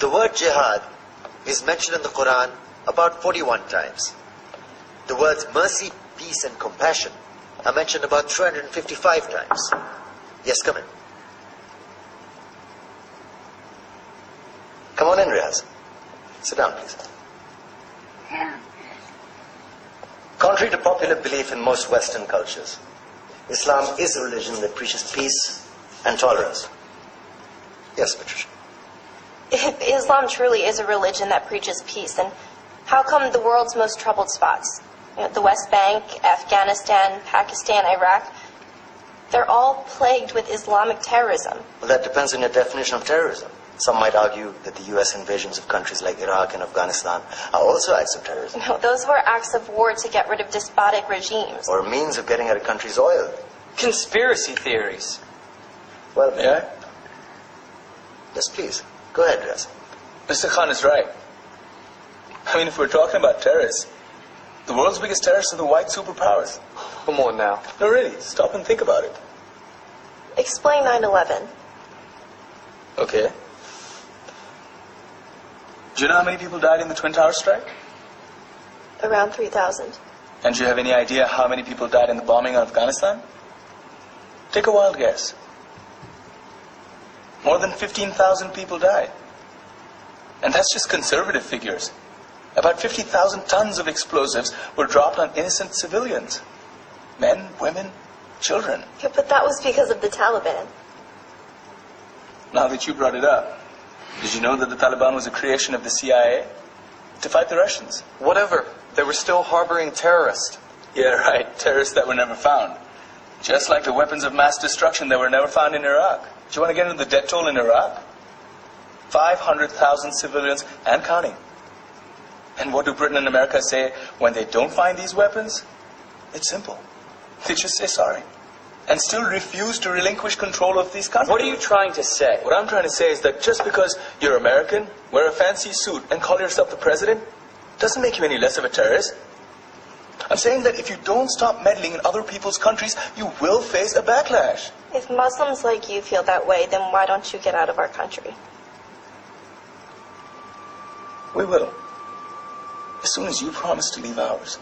The word jihad is mentioned in the Quran about 41 times. The words mercy, peace and compassion are mentioned about 355 times. Yes, come in. Come on in, Riaz. Sit down, please. Contrary to popular belief in most Western cultures, Islam is a religion that preaches peace and tolerance. Yes, Patricia. If Islam truly is a religion that preaches peace, then how come the world's most troubled spots, the West Bank, Afghanistan, Pakistan, Iraq, they're all plagued with Islamic terrorism? Well, that depends on your definition of terrorism. Some might argue that the U.S. invasions of countries like Iraq and Afghanistan are also acts of terrorism. No, those were acts of war to get rid of despotic regimes. Or a means of getting at a country's oil. Conspiracy theories. Well, may I? Yes, please. Go ahead, Riaz. Mr. Khan is right. I mean, if we're talking about terrorists, the world's biggest terrorists are the white superpowers. Come on now. No, really. Stop and think about it. Explain 9/11. Okay. Do you know how many people died in the Twin Towers strike? Around 3,000. And do you have any idea how many people died in the bombing of Afghanistan? Take a wild guess. More than 15,000 people died. And that's just conservative figures. About 50,000 tons of explosives were dropped on innocent civilians. Men, women, children. Yeah, but that was because of the Taliban. Now that you brought it up, did you know that the Taliban was a creation of the CIA to fight the Russians? Whatever. They were still harboring terrorists. Yeah, right. Terrorists that were never found. Just like the weapons of mass destruction that were never found in Iraq. Do you want to get into the death toll in Iraq? 500,000 civilians and counting. And what do Britain and America say when they don't find these weapons? It's simple. They just say sorry. And still refuse to relinquish control of these countries. What are you trying to say? What I'm trying to say is that just because you're American, wear a fancy suit, and call yourself the president, doesn't make you any less of a terrorist. I'm saying that if you don't stop meddling in other people's countries, you will face a backlash. If Muslims like you feel that way, then why don't you get out of our country? We will. As soon as you promise to leave ours.